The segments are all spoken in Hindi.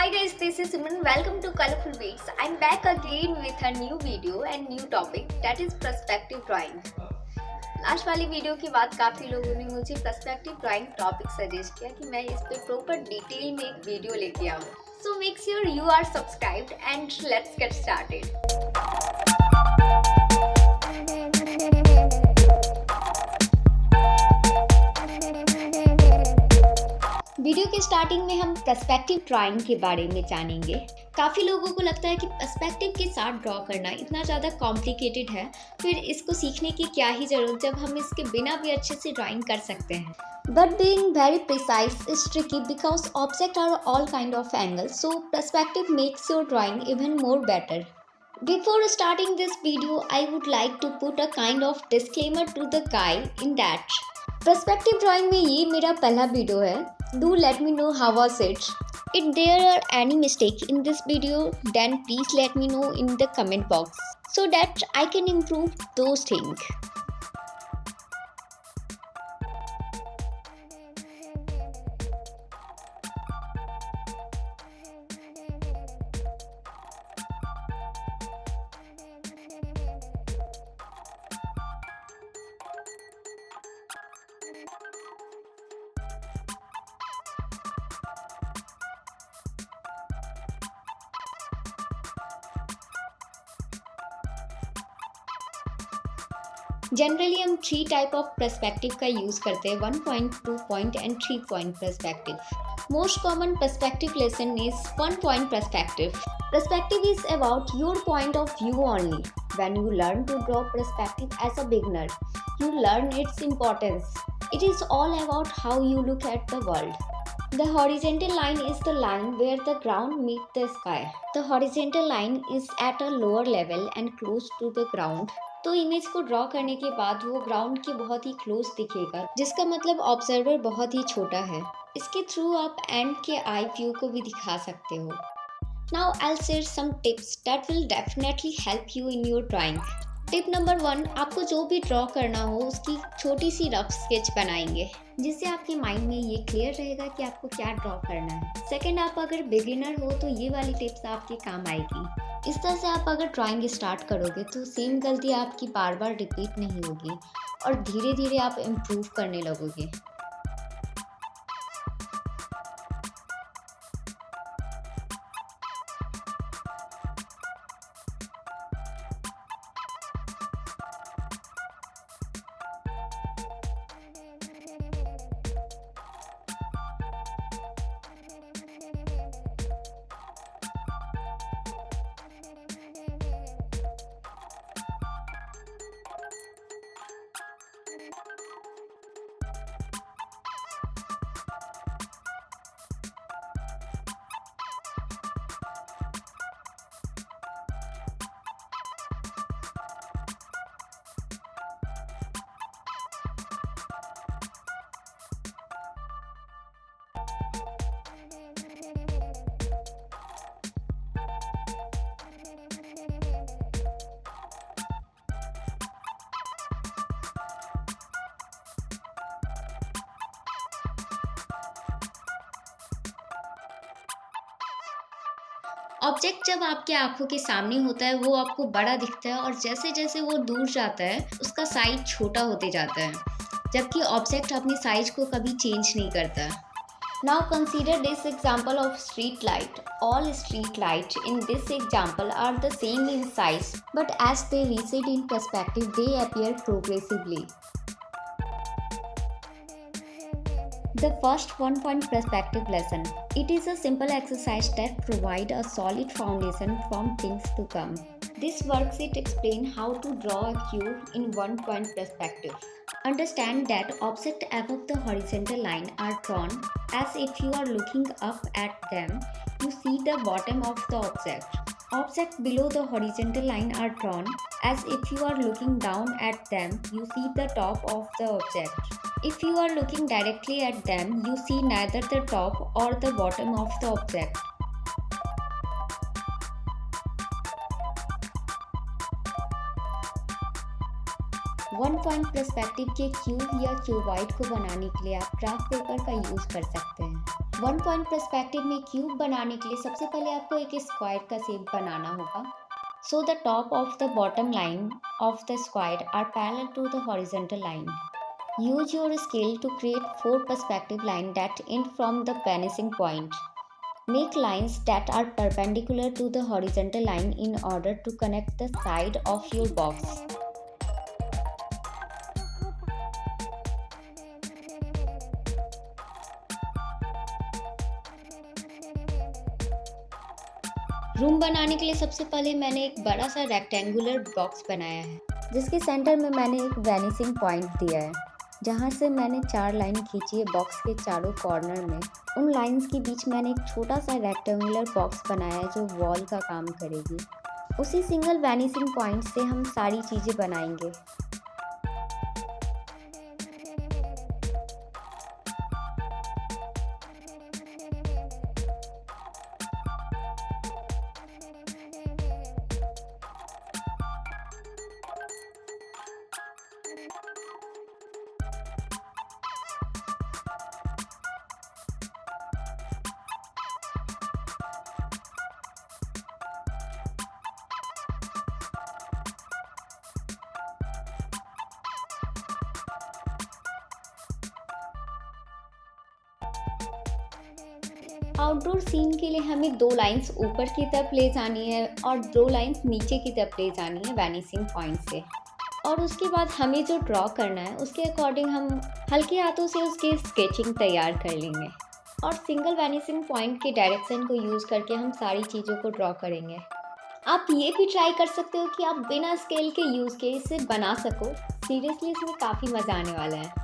Hi guys, this is Simran. Welcome to Colorful Beats. I'm back again with a new video and new topic that is perspective drawing. Last वाली वीडियो के बाद काफ़ी लोगों ने मुझे पर्सपेक्टिव ड्राइंग टॉपिक सजेस्ट किया कि मैं इस पे प्रॉपर डिटेल में एक वीडियो लेके आऊँ. So make sure you are subscribed and let's get started. Video के स्टार्टिंग में हम पर्सपेक्टिव ड्राइंग के बारे में जानेंगे. काफ़ी लोगों को लगता है कि पर्सपेक्टिव के साथ ड्रॉ करना इतना ज़्यादा कॉम्प्लिकेटेड है, फिर इसको सीखने की क्या ही ज़रूरत जब हम इसके बिना भी अच्छे से ड्राइंग कर सकते हैं. But being very precise is tricky because objects are all kind of angles, so perspective makes your drawing even more better. Before starting this video, I would like to put a kind of disclaimer to the guy in that perspective drawing में ये मेरा पहला वीडियो है. Do let me know how was it. If there are any mistake in this video, then please let me know in the comment box so that I can improve those things. Generally हम 3 टाइप ऑफ पर्सपेक्टिव का यूज़ करते हैं, 1 point, 2 point and 3 point perspective. Most common perspective lesson is 1 point perspective. Perspective is about your point of view only. When you learn to draw perspective as a beginner, you learn its importance. It is all about how you look at the world. The horizontal line is the line where the ground meets the sky. The horizontal line is at a lower level and close to the ground. तो इमेज को ड्रॉ करने के बाद वो ग्राउंड के बहुत ही क्लोज दिखेगा, जिसका मतलब ऑब्जर्वर बहुत ही छोटा है. इसके थ्रू आप एंड के आई व्यू को भी दिखा सकते हो. Now I share some tips that will definitely help you in your drawing. Tip number 1, आपको जो भी ड्रॉ करना हो उसकी छोटी सी रफ स्केच बनाएंगे, जिससे आपके माइंड में ये क्लियर रहेगा कि आपको क्या ड्रॉ करना है. सेकंड, आप अगर बिगिनर हो तो ये वाली टिप्स आपके काम आएगी. इस तरह से आप अगर ड्राइंग स्टार्ट करोगे तो सेम गलती आपकी बार बार रिपीट नहीं होगी और धीरे धीरे आप इम्प्रूव करने लगोगे. ऑब्जेक्ट जब आपके आंखों के सामने होता है वो आपको बड़ा दिखता है और जैसे जैसे वो दूर जाता है उसका साइज छोटा होते जाता है, जबकि ऑब्जेक्ट अपनी साइज को कभी चेंज नहीं करता. Now consider this example of street light. All street lights in this example are the same in size, but as they recede in perspective, they appear progressively. The first 1 point perspective lesson. It is a simple exercise that provides a solid foundation from things to come. This worksheet explains how to draw a cube in 1 point perspective. Understand that objects above the horizontal line are drawn as if you are looking up at them. You see the bottom of the object. Objects below the horizontal line are drawn as if you are looking down at them. You see the top of the object. If you are looking directly at them, you see neither the top or the bottom of the object. One point perspective के क्यूब या क्यूबॉइड को बनाने के लिए आप ग्राफ पेपर का यूज़ कर सकते हैं। वन पॉइंट पर्सपेक्टिव में क्यूब बनाने के लिए सबसे पहले आपको एक स्क्वायर का शेप बनाना होगा। So the top of the bottom line of the square are parallel to the horizontal line. Use your scale to create 4 perspective lines that end from the vanishing point. Make lines that are perpendicular to the horizontal line in order to connect the side of your box. Room बनाने के लिए सबसे पहले मैंने एक बड़ा सा रेक्टेंगुलर बॉक्स बनाया है, जिसके सेंटर में मैंने एक वैनिशिंग पॉइंट दिया है, जहाँ से मैंने 4 लाइन खींची है बॉक्स के चारों कॉर्नर में। उन लाइंस के बीच मैंने एक छोटा सा रेक्टेंगुलर बॉक्स बनाया है जो वॉल का काम करेगी। उसी सिंगल वैनिशिंग पॉइंट से हम सारी चीज़ें बनाएंगे। आउटडोर सीन के लिए हमें 2 लाइंस ऊपर की तरफ ले जानी है और 2 लाइंस नीचे की तरफ ले जानी है वैनिशिंग पॉइंट से। और उसके बाद हमें जो ड्रॉ करना है उसके अकॉर्डिंग हम हल्के हाथों से उसकी स्केचिंग तैयार कर लेंगे और सिंगल वैनिशिंग पॉइंट के डायरेक्शन को यूज़ करके हम सारी चीज़ों को ड्रॉ करेंगे। आप ये भी ट्राई कर सकते हो कि आप बिना स्केल के यूज़ के इसे बना सको। सीरियसली इसमें काफ़ी मज़ा आने वाला है।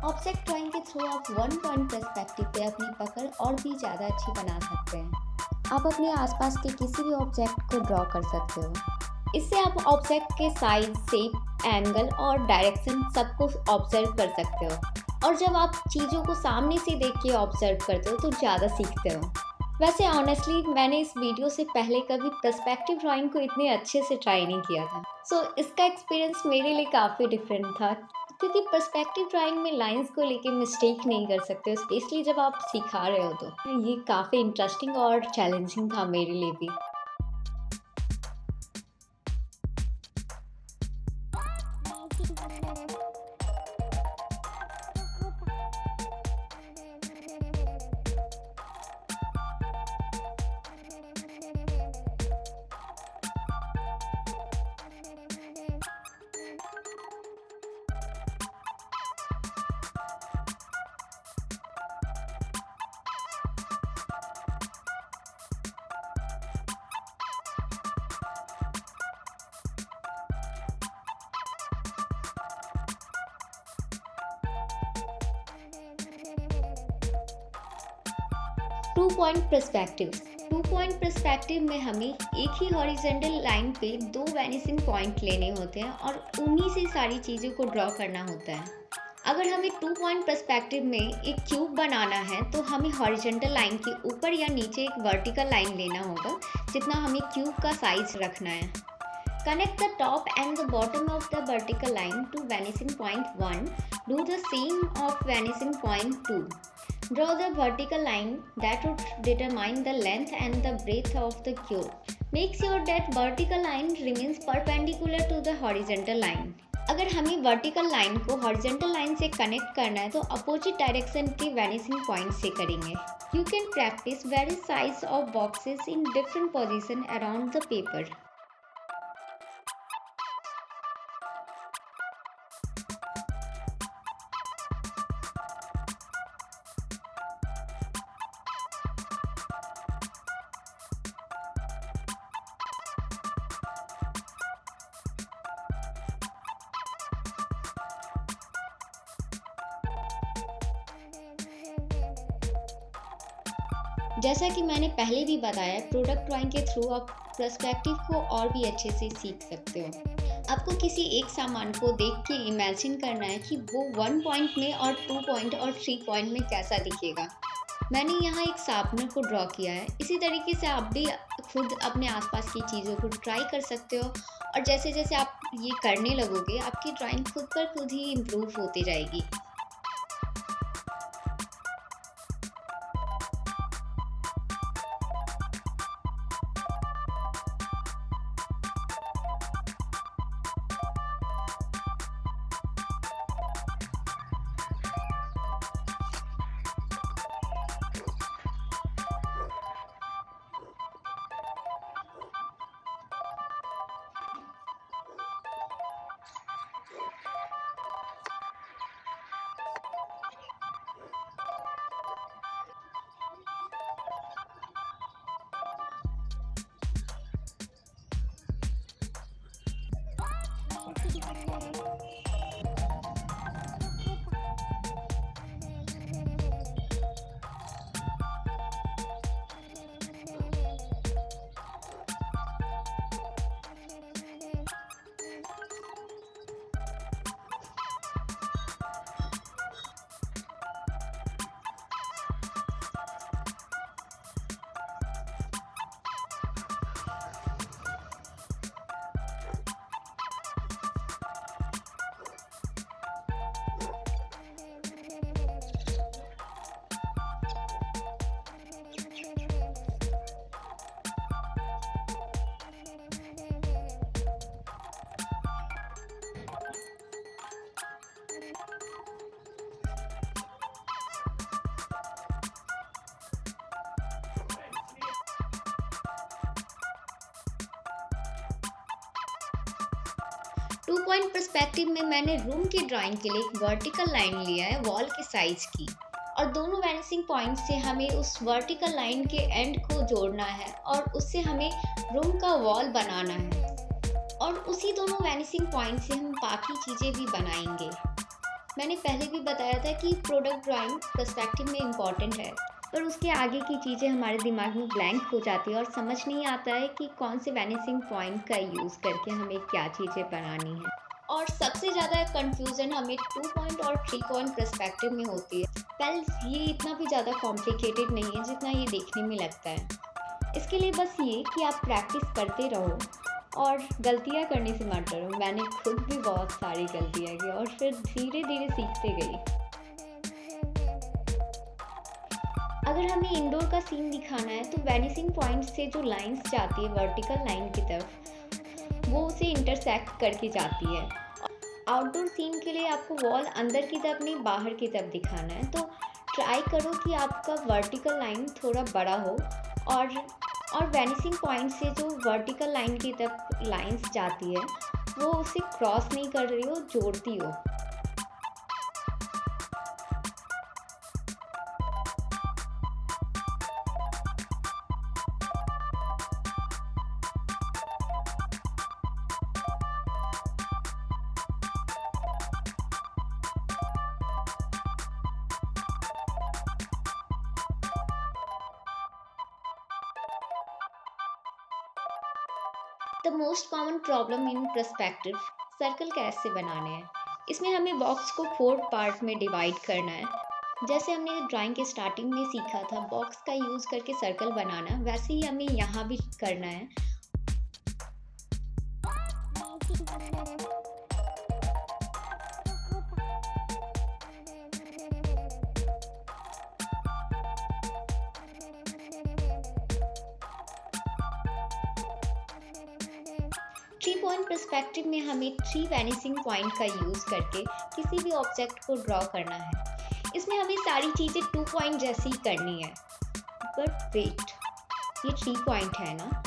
ऑब्जेक्ट ड्राइंग के थ्रू आप वन पॉइंट पर्सपेक्टिव पे अपनी पकड़ और भी ज़्यादा अच्छी बना सकते हैं। आप अपने आसपास के किसी भी ऑब्जेक्ट को ड्रॉ कर सकते हो। इससे आप ऑब्जेक्ट के साइज, शेप, एंगल और डायरेक्शन सबको ऑब्जर्व कर सकते हो। और जब आप चीज़ों को सामने से देख के ऑब्जर्व करते हो तो ज़्यादा सीखते हो। वैसे ऑनेस्टली मैंने इस वीडियो से पहले कभी पर्सपेक्टिव ड्राइंग को इतने अच्छे से ट्राई नहीं किया था। सो इसका एक्सपीरियंस मेरे लिए काफ़ी डिफरेंट था, क्योंकि पर्सपेक्टिव ड्राइंग में लाइंस को लेके मिस्टेक नहीं कर सकते, स्पेशली जब आप सिखा रहे हो तो ये काफ़ी इंटरेस्टिंग और चैलेंजिंग था मेरे लिए भी। टू पॉइंट पर्सपेक्टिव में हमें एक ही हॉरिजॉन्टल लाइन पे 2 वैनिशिंग पॉइंट लेने होते हैं और उन्हीं से सारी चीज़ों को ड्रॉ करना होता है। अगर हमें 2 पॉइंट पर्सपेक्टिव में एक क्यूब बनाना है तो हमें हॉरिजॉन्टल लाइन के ऊपर या नीचे एक वर्टिकल लाइन लेना होगा, जितना हमें क्यूब का साइज रखना है। Connect the top and the bottom of the vertical line to vanishing point 1. Do the same of vanishing point 2. Draw the vertical line that would determine the length and the breadth of the cube. Make sure that vertical line remains perpendicular to the horizontal line. अगर हमें वर्टिकल लाइन को हॉरिजॉन्टल लाइन से कनेक्ट करना है तो अपोजिट डायरेक्शन के वैनिशिंग पॉइंट से करेंगे। You can practice various size of boxes in different position around the paper. जैसा कि मैंने पहले भी बताया, प्रोडक्ट ड्राइंग के थ्रू आप पर्सपेक्टिव को और भी अच्छे से सीख सकते हो। आपको किसी एक सामान को देख के इमेजिन करना है कि वो 1 पॉइंट में और 2 पॉइंट और 3 पॉइंट में कैसा दिखेगा। मैंने यहाँ एक शार्पनर को ड्रॉ किया है। इसी तरीके से आप भी खुद अपने आसपास की चीज़ों को ट्राई कर सकते हो, और जैसे जैसे आप ये करने लगोगे, आपकी ड्राइंग खुद पर खुद ही इम्प्रूव होती जाएगी। 2 पॉइंट पर्सपेक्टिव में मैंने रूम की ड्राइंग के लिए एक वर्टिकल लाइन लिया है वॉल के साइज की, और दोनों वैनिसिंग पॉइंट से हमें उस वर्टिकल लाइन के एंड को जोड़ना है और उससे हमें रूम का वॉल बनाना है, और उसी दोनों वैनिसिंग पॉइंट से हम बाकी चीज़ें भी बनाएंगे। मैंने पहले भी बताया था कि प्रोडक्ट ड्राइंग पर्सपेक्टिव में इम्पॉर्टेंट है, पर उसके आगे की चीज़ें हमारे दिमाग में ब्लैंक हो जाती है और समझ नहीं आता है कि कौन से वैनिसिंग पॉइंट का यूज़ करके हमें क्या चीज़ें बनानी है। और सबसे ज़्यादा कंफ्यूजन हमें 2 पॉइंट और 3 पॉइंट पर्सपेक्टिव में होती है। वेल, ये इतना भी ज़्यादा कॉम्प्लिकेटेड नहीं है जितना ये देखने में लगता है। इसके लिए बस ये कि आप प्रैक्टिस करते रहो और गलतियाँ करने से मत डरो। मैंने खुद भी बहुत सारी गलतियाँ की और फिर धीरे धीरे सीखते गई। अगर हमें इंडोर का सीन दिखाना है तो वैनिसिंग पॉइंट से जो लाइंस जाती है वर्टिकल लाइन की तरफ, वो उसे इंटरसेक्ट करके जाती है। आउटडोर सीन के लिए आपको वॉल अंदर की तरफ नहीं बाहर की तरफ दिखाना है, तो ट्राई करो कि आपका वर्टिकल लाइन थोड़ा बड़ा हो और वैनिसिंग पॉइंट से जो वर्टिकल लाइन की तरफ लाइंस जाती है वो उसे क्रॉस नहीं कर रही हो, जोड़ती हो। The most common problem in perspective, circle कैसे बनाने हैं। इसमें हमें बॉक्स को 4 पार्ट में डिवाइड करना है। जैसे हमने ड्राइंग के स्टार्टिंग में सीखा था बॉक्स का यूज़ करके सर्कल बनाना, वैसे ही हमें यहाँ भी करना है। 3 पॉइंट पर्सपेक्टिव में हमें 3 वैनिसिंग पॉइंट का यूज़ करके किसी भी ऑब्जेक्ट को ड्रॉ करना है। इसमें हमें सारी चीज़ें 2 पॉइंट जैसी ही करनी है। बट वेट, ये 3 पॉइंट है ना,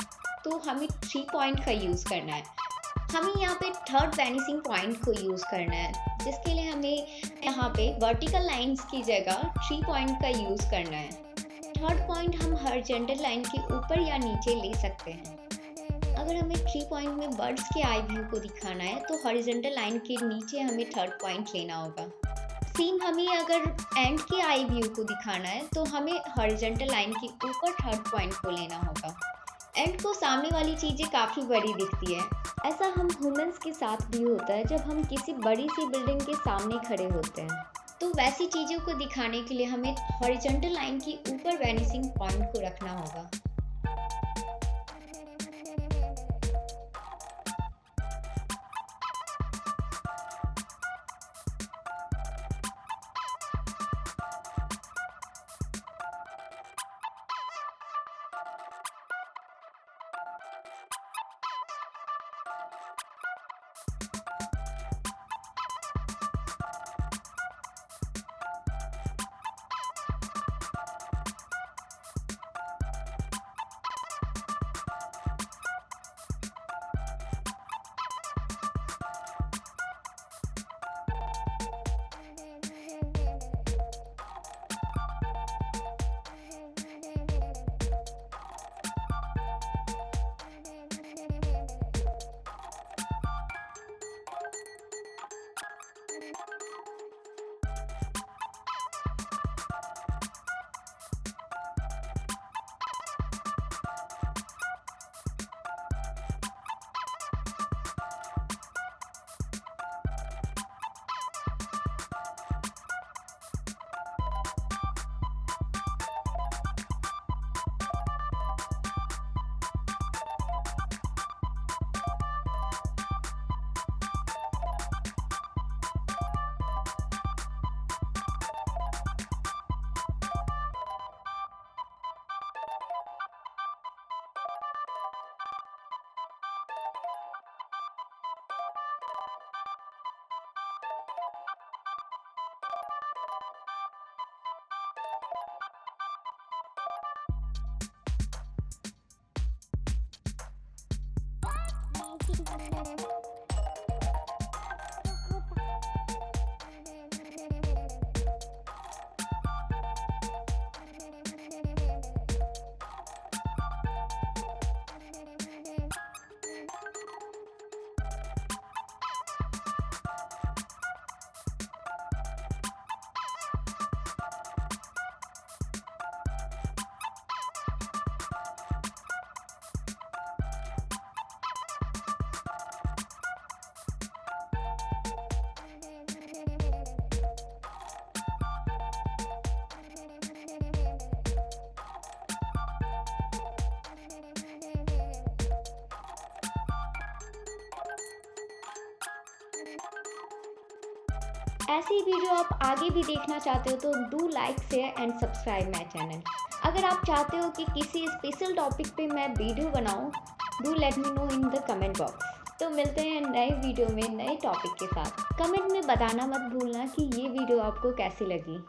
तो हमें 3 पॉइंट का यूज़ करना है। हमें यहाँ पे थर्ड वैनिसिंग पॉइंट को यूज़ करना है, जिसके लिए हमें यहाँ पे वर्टिकल लाइंस की जगह 3 पॉइंट का यूज़ करना है। थर्ड पॉइंट हम हॉरिजॉन्टल लाइन के ऊपर या नीचे ले सकते हैं। अगर हमें 3 पॉइंट में बर्ड्स के आई व्यू को दिखाना है तो हॉरिजॉन्टल लाइन के नीचे हमें थर्ड पॉइंट लेना होगा। सीन हमें अगर एंड के आई व्यू को दिखाना है तो हमें हॉरिजॉन्टल लाइन के ऊपर थर्ड पॉइंट को लेना होगा। एंड को सामने वाली चीज़ें काफ़ी बड़ी दिखती है। ऐसा हम ह्यूमंस के साथ भी होता है जब हम किसी बड़ी सी बिल्डिंग के सामने खड़े होते हैं। तो वैसी चीज़ों को दिखाने के लिए हमें हॉरिजॉन्टल लाइन के ऊपर वैनिसिंग पॉइंट को रखना होगा। ऐसी वीडियो आप आगे भी देखना चाहते हो तो do like share and subscribe my channel. अगर आप चाहते हो कि किसी स्पेशल टॉपिक पे मैं वीडियो बनाऊं, do let me know in the comment box. तो मिलते हैं नए वीडियो में नए टॉपिक के साथ। कमेंट में बताना मत भूलना कि ये वीडियो आपको कैसी लगी।